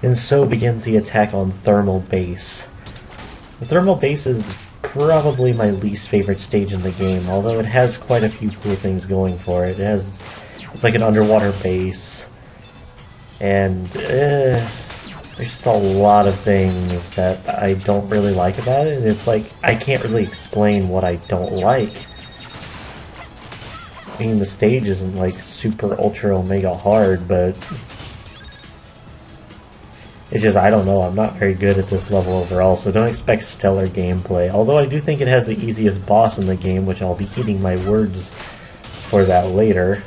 And so begins the attack on Thermal Base. The Thermal Base is probably my least favorite stage in the game, although it has quite a few cool things going for it. It's like an underwater base, and there's just a lot of things that I don't really like about it, and it's like, I can't really explain what I don't like. I mean, the stage isn't like super ultra omega hard, but it's just, I don't know, I'm not very good at this level overall, so don't expect stellar gameplay. Although I do think it has the easiest boss in the game, which I'll be eating my words for that later.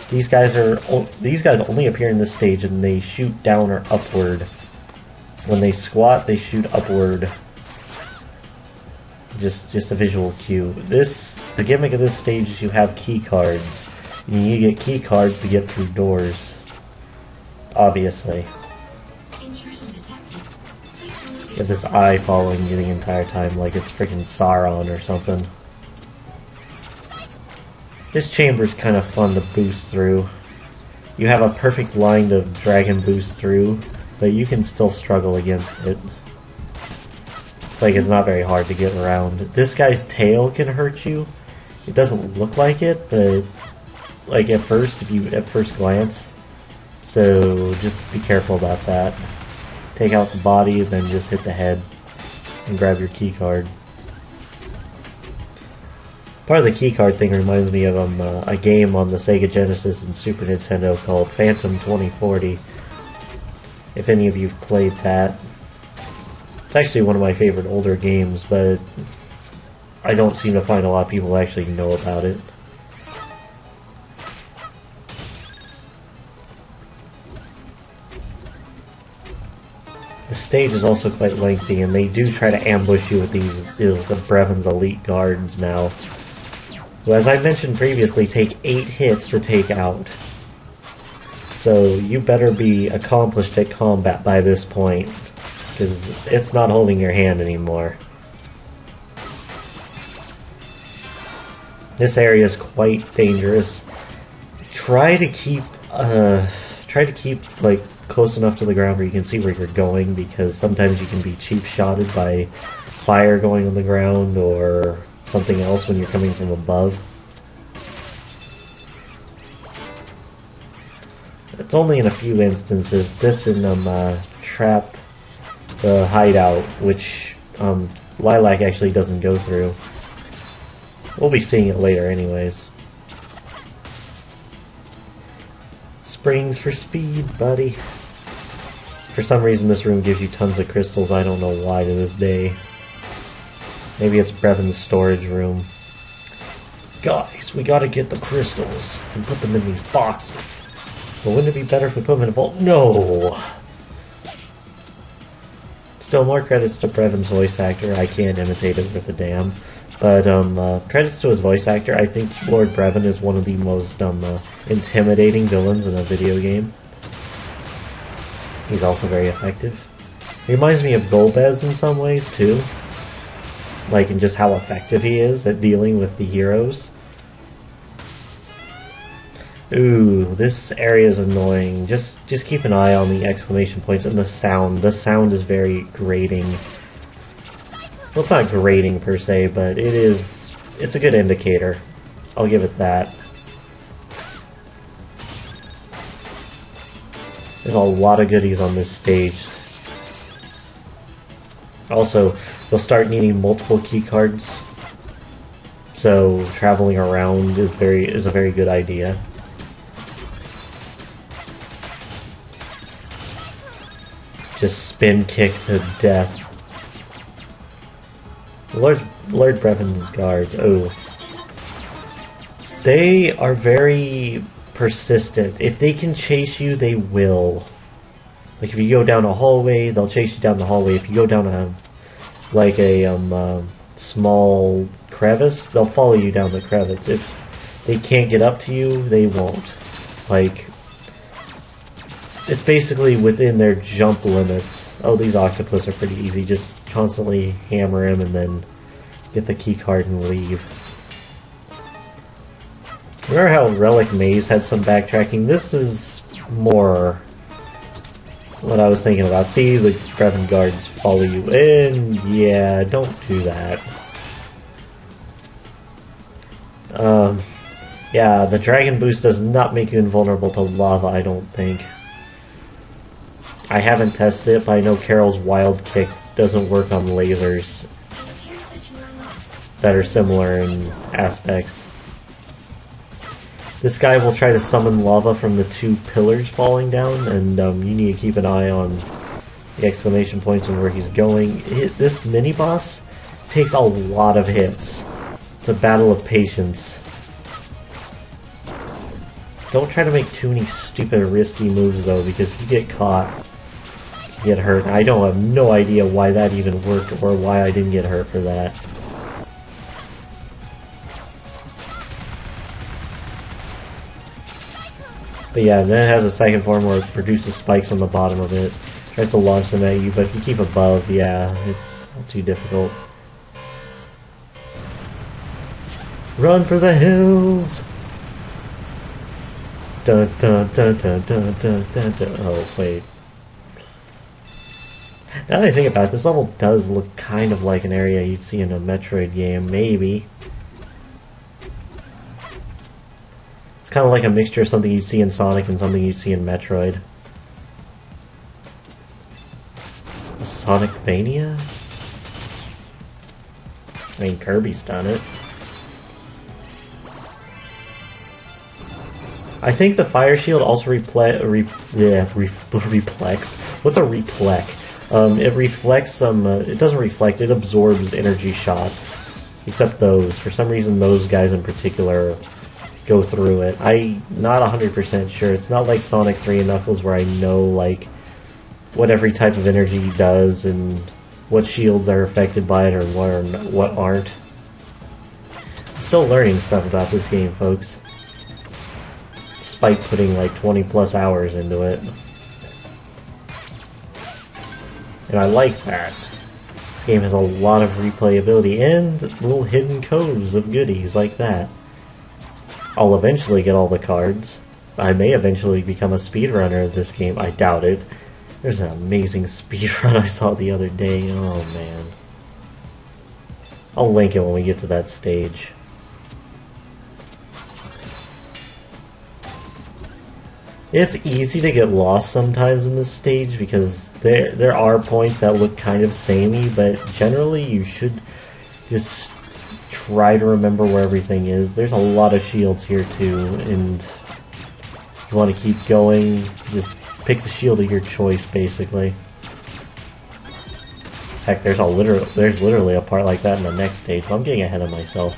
These guys only appear in this stage and they shoot down or upward. When they squat, they shoot upward. Just a visual cue. The gimmick of this stage is you have key cards. You need to get key cards to get through doors. Obviously. You have this eye following you the entire time like it's freaking Sauron or something. This chamber's kind of fun to boost through. You have a perfect line to dragon boost through, but you can still struggle against it. It's like it's not very hard to get around. This guy's tail can hurt you. It doesn't look like it, but like at first glance. So just be careful about that. Take out the body, then just hit the head and grab your key card. Part of the key card thing reminds me of a game on the Sega Genesis and Super Nintendo called Phantom 2040. If any of you've played that. It's actually one of my favorite older games, but I don't seem to find a lot of people who actually know about it. The stage is also quite lengthy, and they do try to ambush you with the Brevon's elite guards now, who, as I mentioned previously, take 8 hits to take out. So you better be accomplished at combat by this point, because it's not holding your hand anymore. This area is quite dangerous. Try to keep like close enough to the ground where you can see where you're going, because sometimes you can be cheap shotted by fire going on the ground or something else when you're coming from above. It's only in a few instances. This and trap the hideout, which Lilac actually doesn't go through. We'll be seeing it later anyways. Springs for speed, buddy. For some reason this room gives you tons of crystals. I don't know why to this day. Maybe it's Brevon's storage room. Guys, we gotta get the crystals and put them in these boxes. But wouldn't it be better if we put them in a vault? No! Still, more credits to Brevon's voice actor. I can't imitate it worth a damn. But credits to his voice actor. I think Lord Brevon is one of the most intimidating villains in a video game. He's also very effective. He reminds me of Golbez in some ways too. Like in just how effective he is at dealing with the heroes. Ooh, this area is annoying. Just keep an eye on the exclamation points and the sound. The sound is very grating. Well, it's not grating per se, but it's a good indicator. I'll give it that. There's a lot of goodies on this stage. Also, you'll start needing multiple key cards, so traveling around is a very good idea. Just spin kick to death. Lord Brevon's guards. Oh, they are very persistent. If they can chase you, they will. Like if you go down a hallway, they'll chase you down the hallway. If you go down a small crevice, they'll follow you down the crevice. If they can't get up to you, they won't. Like, it's basically within their jump limits. Oh, these octopus are pretty easy. Just constantly hammer him and then get the key card and leave. Remember how Relic Maze had some backtracking? This is more what I was thinking about. See, the Brevon guards follow you in. Yeah, don't do that. Yeah, the dragon boost does not make you invulnerable to lava, I don't think. I haven't tested it, but I know Carol's wild kick doesn't work on lasers that are similar in aspects. This guy will try to summon lava from the 2 pillars falling down, and you need to keep an eye on the exclamation points and where he's going. This mini-boss takes a lot of hits. It's a battle of patience. Don't try to make too many stupid risky moves though, because if you get caught, you get hurt. I don't have no idea why that even worked or why I didn't get hurt for that. But yeah, then it has a second form where it produces spikes on the bottom of it. Tries to launch them at you, but if you keep above, yeah, it's not too difficult. Run for the hills! Dun dun dun dun dun dun dun dun. Oh, wait. Now that I think about it, this level does look kind of like an area you'd see in a Metroid game, maybe. It's kind of like a mixture of something you'd see in Sonic and something you'd see in Metroid. A Sonicvania? I mean, Kirby's done it. I think the fire shield also reflects. What's a replec? It reflects some. It doesn't reflect. It absorbs energy shots, except those. For some reason, those guys in particular go through it. I'm not 100% sure. It's not like Sonic 3 and Knuckles where I know like what every type of energy does and what shields are affected by it or what aren't. I'm still learning stuff about this game, folks. Despite putting like 20 plus hours into it. And I like that. This game has a lot of replayability and little hidden codes of goodies like that. I'll eventually get all the cards. I may eventually become a speedrunner of this game. I doubt it. There's an amazing speedrun I saw the other day. Oh man. I'll link it when we get to that stage. It's easy to get lost sometimes in this stage because there are points that look kind of samey, but generally you should just try to remember where everything is. There's a lot of shields here too, and if you want to keep going, just pick the shield of your choice, basically. Heck, there's literally a part like that in the next stage, but I'm getting ahead of myself.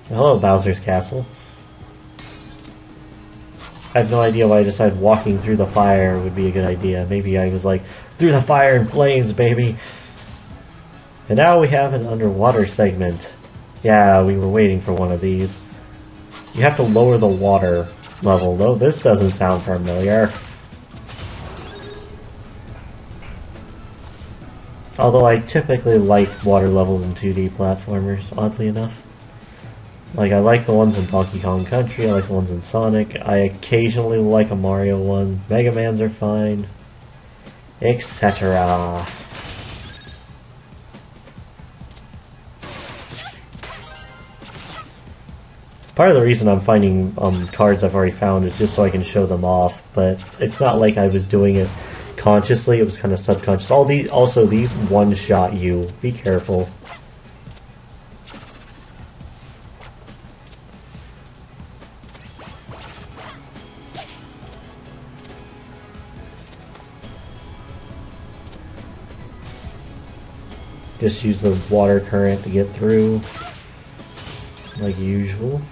Hello, Bowser's Castle. I have no idea why I decided walking through the fire would be a good idea. Maybe I was like, through the fire and flames, baby! And now we have an underwater segment. Yeah, we were waiting for one of these. You have to lower the water level, though this doesn't sound familiar. Although I typically like water levels in 2D platformers, oddly enough. Like, I like the ones in Donkey Kong Country, I like the ones in Sonic, I occasionally like a Mario one, Mega Mans are fine, etc. Part of the reason I'm finding cards I've already found is just so I can show them off, but it's not like I was doing it consciously, it was kind of subconscious. Also, these one-shot you. Be careful. Just use the water current to get through, like usual.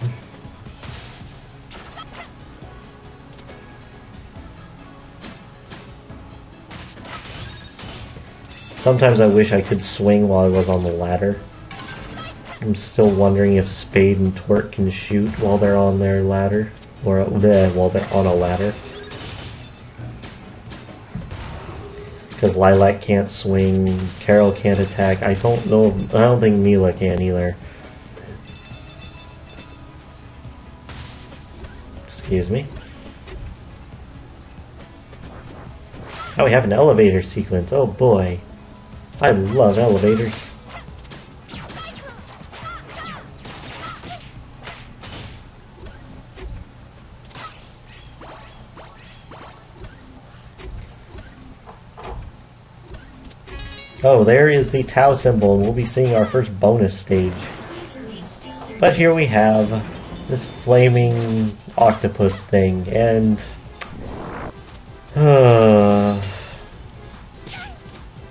Sometimes I wish I could swing while I was on the ladder. I'm still wondering if Spade and Twerk can shoot while they're on their ladder, or while they're on a ladder. Because Lilac can't swing, Carol can't attack. I don't think Mila can either. Excuse me. Oh, we have an elevator sequence. Oh boy. I love elevators. Oh, there is the Tau symbol, and we'll be seeing our first bonus stage. But here we have this flaming octopus thing, and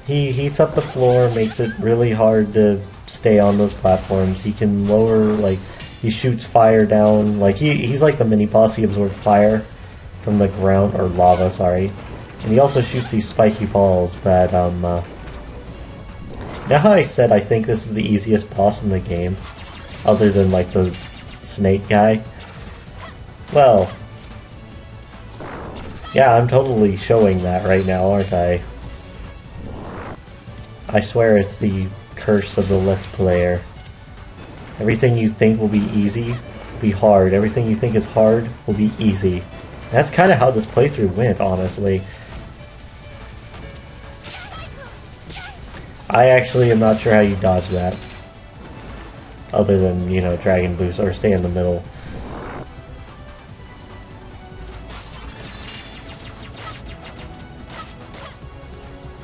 he heats up the floor, makes it really hard to stay on those platforms. He can lower, like, he shoots fire down, like, he's like the mini-boss. He absorbs fire from the ground, or lava, sorry. And he also shoots these spiky balls that, now how I said I think this is the easiest boss in the game, other than, like, the snake guy. Well, yeah, I'm totally showing that right now, aren't I? I swear it's the curse of the Let's Player. Everything you think will be easy will be hard. Everything you think is hard will be easy. That's kind of how this playthrough went, honestly. I actually am not sure how you dodge that. Other than, you know, Dragon Boost or stay in the middle.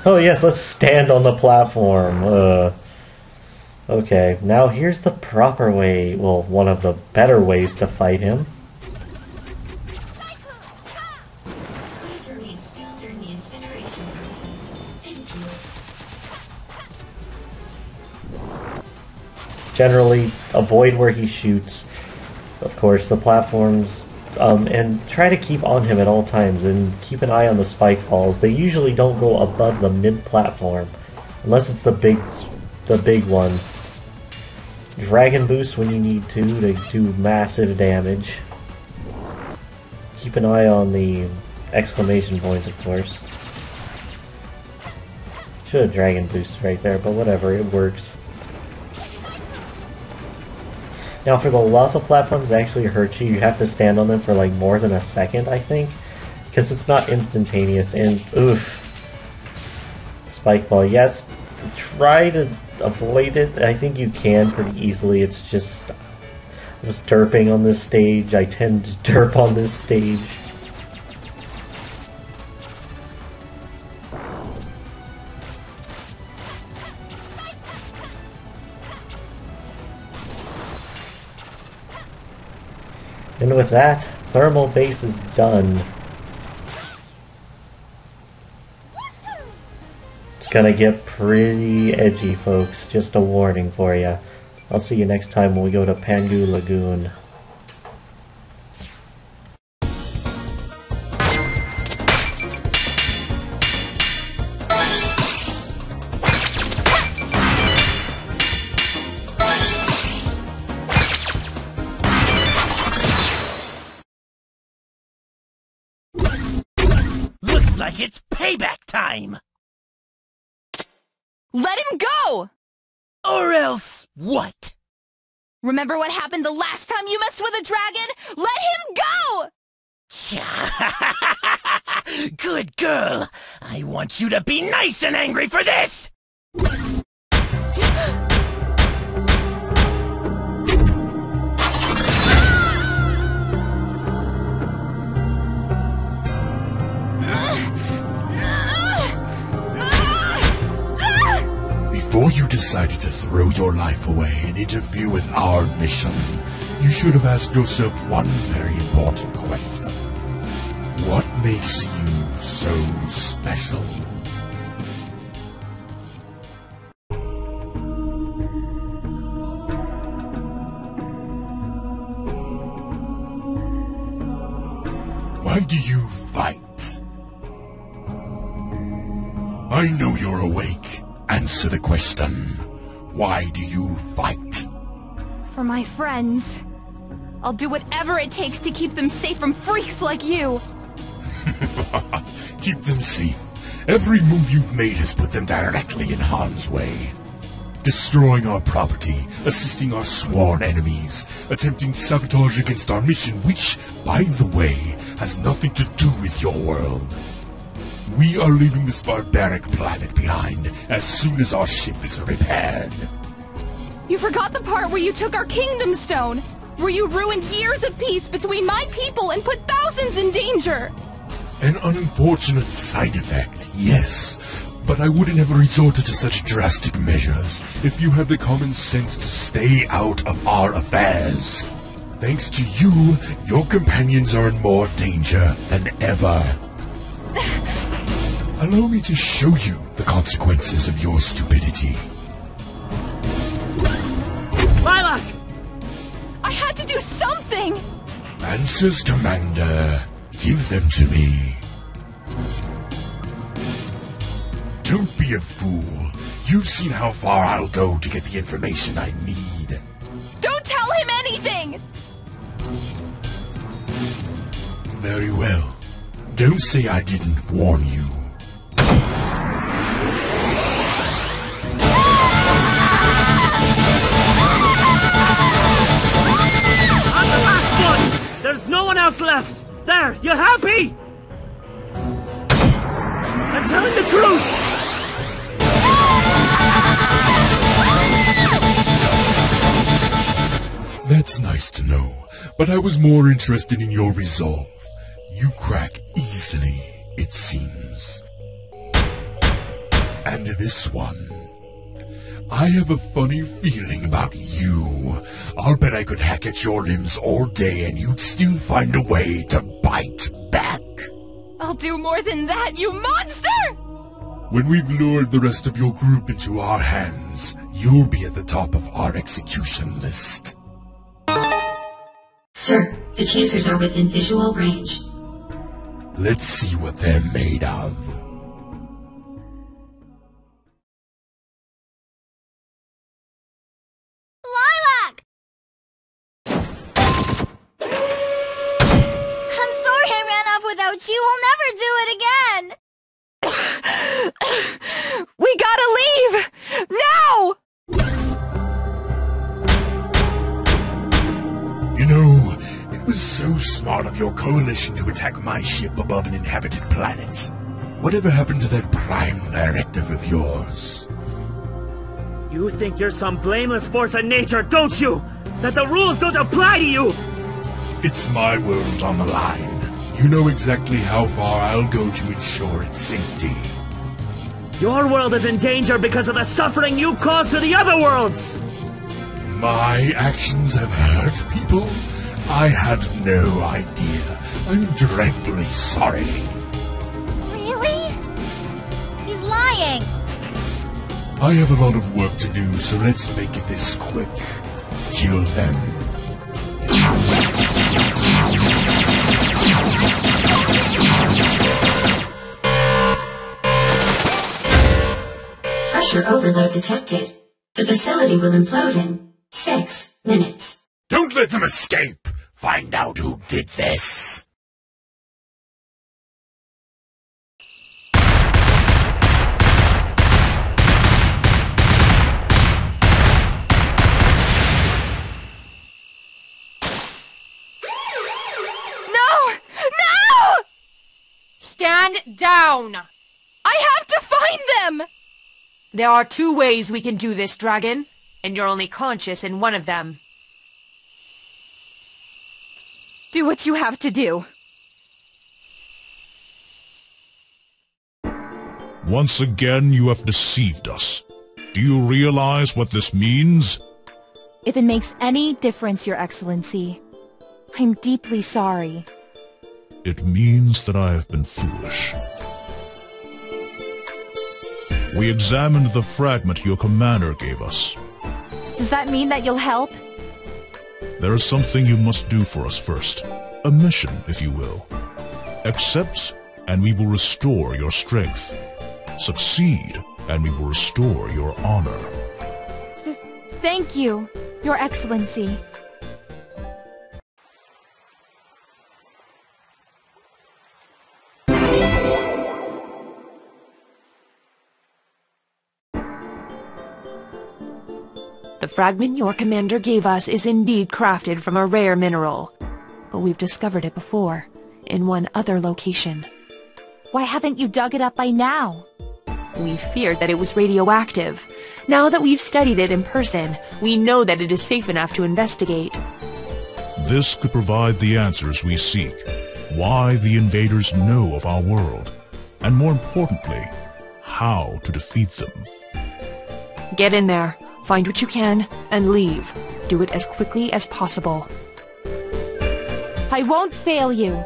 Oh yes, let's stand on the platform. Okay, now here's the proper way, well, one of the better ways to fight him. Please remain still during the incineration process. Thank you. Generally, avoid where he shoots, of course, the platforms, and try to keep on him at all times, and keep an eye on the spike balls. They usually don't go above the mid-platform, unless it's the big one. Dragon Boost when you need to do massive damage. Keep an eye on the exclamation points, of course. Should have Dragon Boost right there, but whatever, it works. Now for the lava platforms actually hurt you, you have to stand on them for like more than a second, I think. Because it's not instantaneous, and oof. Spike ball, yes, try to avoid it. I think you can pretty easily, it's just, I was derping on this stage, I tend to derp on this stage. And with that, thermal base is done. It's gonna get pretty edgy, folks. Just a warning for you. I'll see you next time when we go to Pangu Lagoon. Looks like it's payback time! Let him go! Or else what? Remember what happened the last time you messed with a dragon? Let him go! Good girl! I want you to be nice and angry for this! Before you decided to throw your life away and interfere with our mission, you should have asked yourself one very important question. What makes you so special? Why do you fight? I know you're awake. Answer the question. Why do you fight? For my friends. I'll do whatever it takes to keep them safe from freaks like you. Keep them safe. Every move you've made has put them directly in harm's way. Destroying our property, assisting our sworn enemies, attempting sabotage against our mission, which, by the way, has nothing to do with your world. We are leaving this barbaric planet behind as soon as our ship is repaired. You forgot the part where you took our kingdom stone, where you ruined years of peace between my people and put thousands in danger. An unfortunate side effect, yes. But I wouldn't have resorted to such drastic measures if you had the common sense to stay out of our affairs. Thanks to you, your companions are in more danger than ever. Allow me to show you the consequences of your stupidity. Lilac! I had to do something! Answers, Commander. Give them to me. Don't be a fool. You've seen how far I'll go to get the information I need. Don't tell him anything! Very well. Don't say I didn't warn you. I'm the last one! There's no one else left! There, you happy? I'm telling the truth! That's nice to know, but I was more interested in your resolve. You crack easily, it seems. And this one. I have a funny feeling about you. I'll bet I could hack at your limbs all day and you'd still find a way to bite back. I'll do more than that, you monster! When we've lured the rest of your group into our hands, you'll be at the top of our execution list. Sir, the chasers are within visual range. Let's see what they're made of. Lilac! I'm sorry I ran off without you. We'll never do it again. We gotta leave! Now! You know, it was so smart of your coalition to attack my ship above an inhabited planet. Whatever happened to that prime directive of yours? You think you're some blameless force of nature, don't you? That the rules don't apply to you! It's my world on the line. You know exactly how far I'll go to ensure its safety. Your world is in danger because of the suffering you caused to the other worlds! My actions have hurt people? I had no idea. I'm dreadfully sorry. Really? He's lying. I have a lot of work to do, so let's make it this quick. Kill them. Pressure overload detected. The facility will implode in 6 minutes. Don't let them escape! Find out who did this! No! Stand down! I have to find them! There are 2 ways we can do this, Dragon, and you're only conscious in one of them. Do what you have to do. Once again, you have deceived us. Do you realize what this means? If it makes any difference, Your Excellency, I'm deeply sorry. It means that I have been foolish. We examined the fragment your commander gave us. Does that mean that you'll help? There is something you must do for us first. A mission, if you will. Accept, and we will restore your strength. Succeed, and we will restore your honor. Thank you, Your Excellency. The fragment your commander gave us is indeed crafted from a rare mineral, but we've discovered it before, in one other location. Why haven't you dug it up by now? We feared that it was radioactive. Now that we've studied it in person, we know that it is safe enough to investigate. This could provide the answers we seek. Why the invaders know of our world. And more importantly, how to defeat them. Get in there, find what you can, and leave. Do it as quickly as possible. I won't fail you.